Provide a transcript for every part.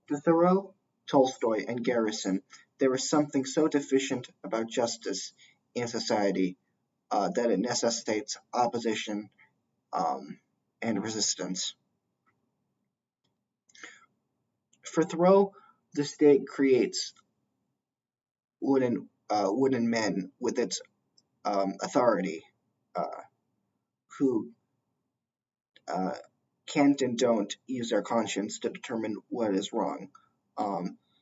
To Thoreau, Tolstoy, and Garrison, there was something so deficient about justice in society that it necessitates opposition um, and resistance. For Thoreau, the state creates wooden men with its authority, uh, who uh, can't and don't use their conscience to determine what is wrong.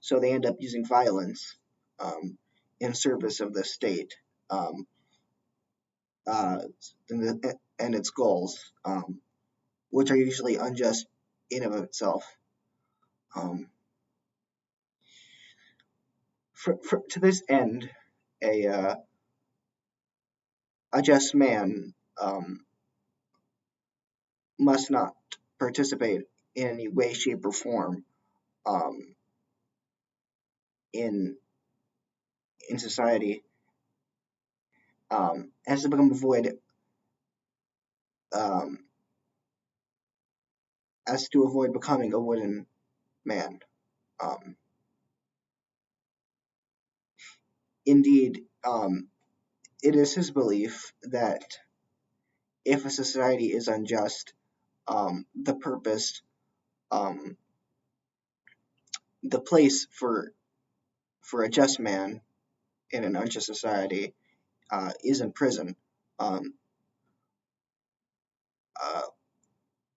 So they end up using violence um, in service of the state um, uh, and its goals, which are usually unjust in of itself. Um, to this end, a uh, a just man must not participate in any way, shape, or form um, in in society, has to become avoid um, as to avoid becoming a wooden man. Um, Indeed, it is his belief that if a society is unjust, the purpose, um, the place for a just man in an unjust society is in prison, um, uh,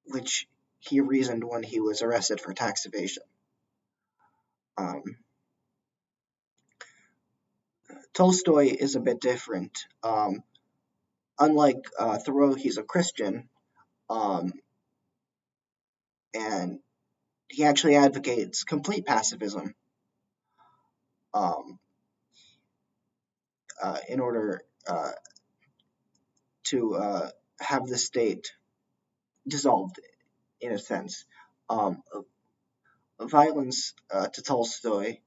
which he reasoned when he was arrested for tax evasion. Um, Tolstoy is a bit different. Unlike Thoreau, he's a Christian, um, and he actually advocates complete pacifism um, in order to have the state dissolved in a sense. Um, Violence to Tolstoy,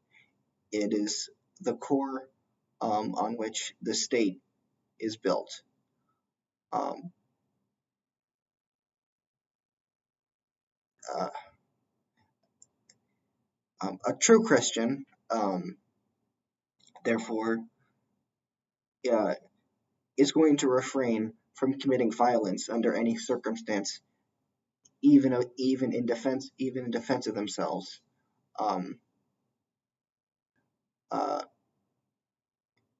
it is the core on which the state is built. Um, uh, a true Christian, therefore, uh, is going to refrain from committing violence under any circumstance, even in defense of themselves, um, uh,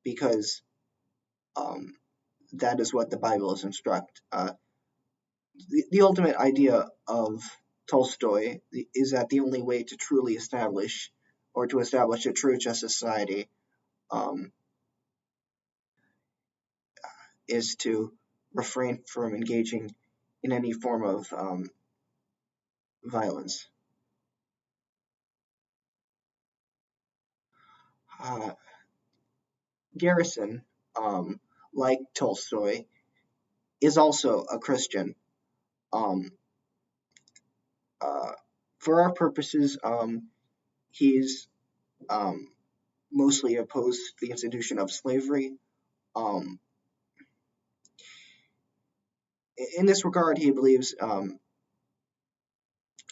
because um, that is what the Bible is instruct. The ultimate idea of Tolstoy is that the only way to truly establish or to establish a true just society um, is to refrain from engaging in any form of violence. Uh, Garrison, um, like Tolstoy, is also a Christian. Um, uh, for our purposes, he's um, mostly opposed to the institution of slavery. Um, in this regard, he believes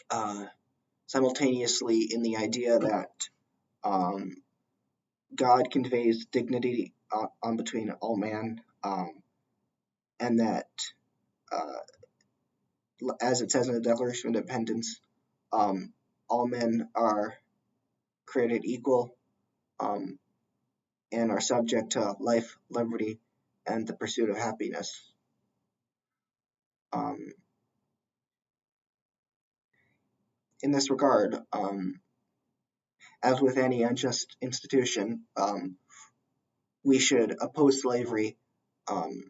uh, simultaneously in the idea that um, God conveys dignity on between all man, and that, uh, as it says in the Declaration of Independence, um, all men are created equal um, and are subject to life, liberty, and the pursuit of happiness. Um, in this regard, as with any unjust institution, we should oppose slavery um,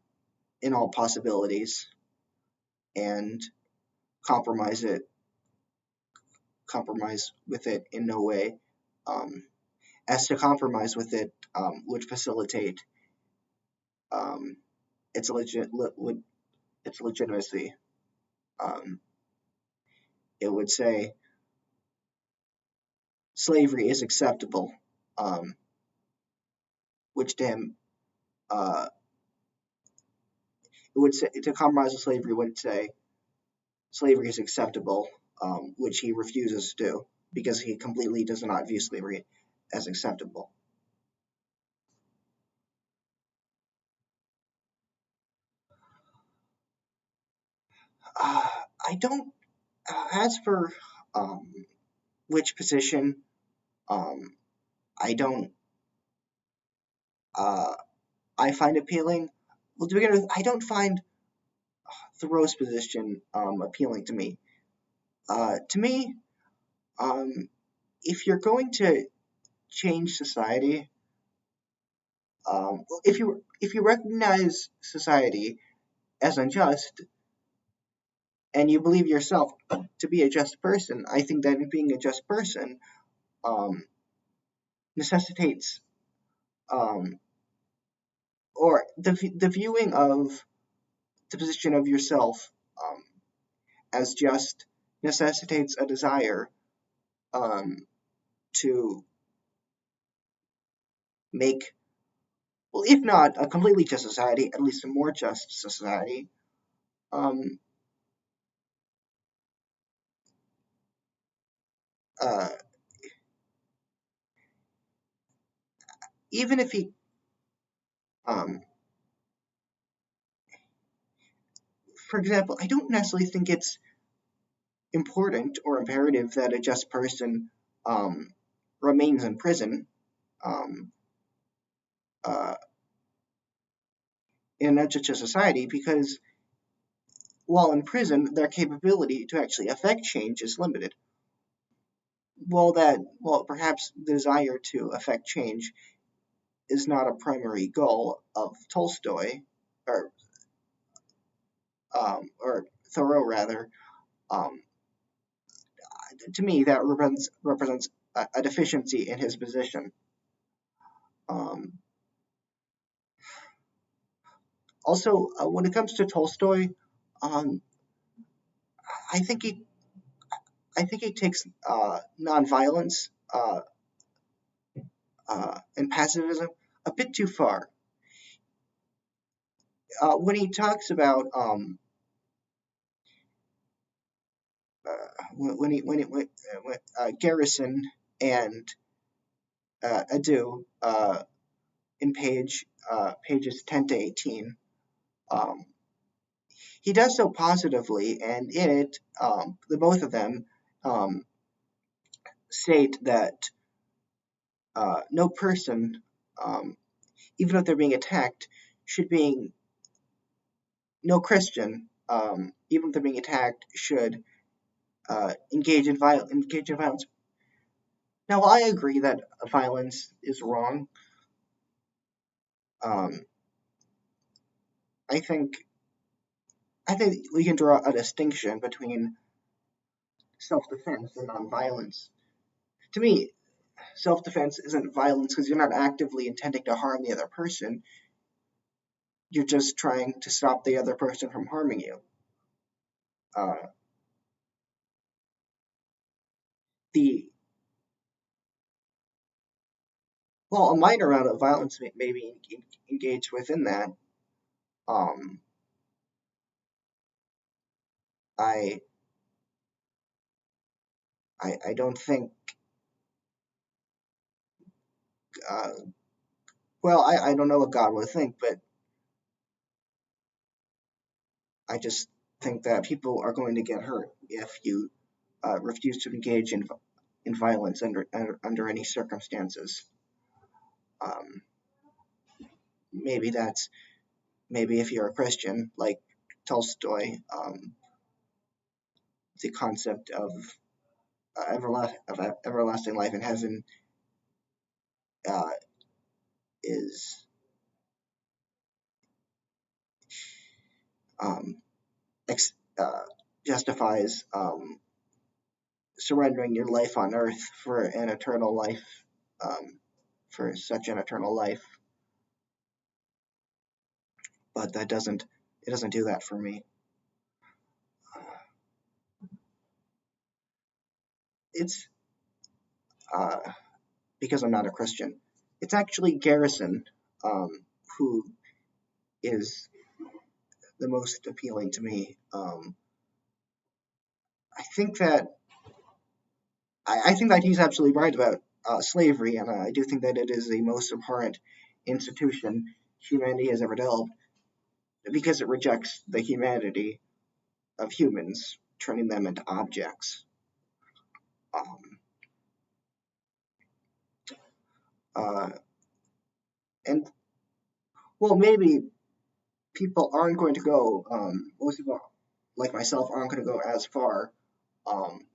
in all possibilities and compromise it, compromise with it in no way, um, as to compromise with it would facilitate um, its its legitimacy. Um, it would say slavery is acceptable, um, which to him, uh, it would say to compromise with slavery would say slavery is acceptable, which he refuses to do. because he completely does not view slavery as acceptable. Uh, I don't. As for um, which position, um, I don't. Uh, I find appealing. Well, to begin with, I don't find Thoreau's position appealing to me. To me, um, if you're going to change society, if you recognize society as unjust and you believe yourself to be a just person, I think that being a just person um, necessitates um, or the viewing of the position of yourself as just necessitates a desire um, to make, well, if not a completely just society, at least a more just society. Um, uh, Even if he, um, for example, I don't necessarily think it's important or imperative that a just person um, remains in prison um, uh, in a just society because while in prison, their capability to actually affect change is limited. While perhaps the desire to affect change is not a primary goal of Tolstoy or or Thoreau rather, um, to me that represents a deficiency in his position. Um, Also, when it comes to Tolstoy, um, I think he I think he takes nonviolence and pacifism a bit too far. When he talks about when Garrison and Adu in pages 10 to 18, um, he does so positively, and in it, the both of them um, state that no person, um, even if they're being attacked, should being no Christian, even if they're being attacked, should engage in violence. Now, I agree that violence is wrong. Um, I think I think we can draw a distinction between self-defense and nonviolence. To me, self-defense isn't violence because you're not actively intending to harm the other person. You're just trying to stop the other person from harming you. Uh, the Well, a minor amount of violence may be engaged within that. Um, I I don't think. Uh, I don't know what God would think, but I just think that people are going to get hurt if you refuse to engage in violence under any circumstances. Um, maybe that's maybe if you're a Christian like Tolstoy, the concept of everlasting life in heaven uh, is um, ex- uh, justifies surrendering your life on earth for an eternal life, for such an eternal life. But it doesn't do that for me. It's uh, because I'm not a Christian. It's actually Garrison who is the most appealing to me. I think that I think that he's absolutely right about slavery, and I do think that it is the most abhorrent institution humanity has ever developed because it rejects the humanity of humans, turning them into objects. Um, uh, and well, maybe people aren't going to go. Most people, like myself, aren't going to go as far um,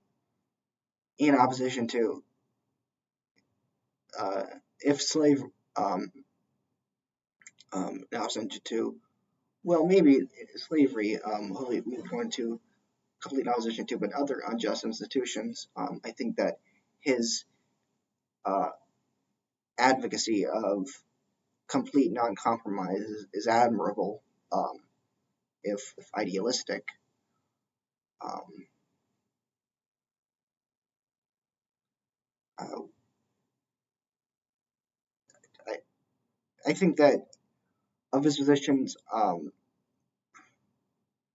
in opposition to uh, if slave um, in opposition to well, maybe slavery. We go into complete opposition to, but other unjust institutions. I think that his uh, advocacy of complete non-compromise is admirable, if idealistic. Um, uh, I, I think that of his positions,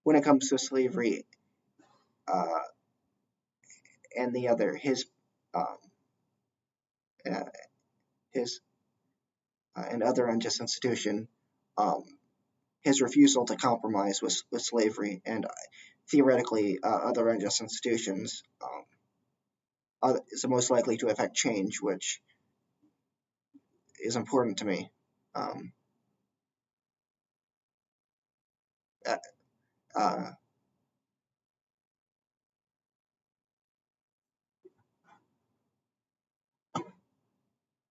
when it comes to slavery uh, and the other, um, uh, his and other unjust institution, um, his refusal to compromise with slavery and theoretically other unjust institutions is the most likely to affect change, which is important to me. Um, uh, uh,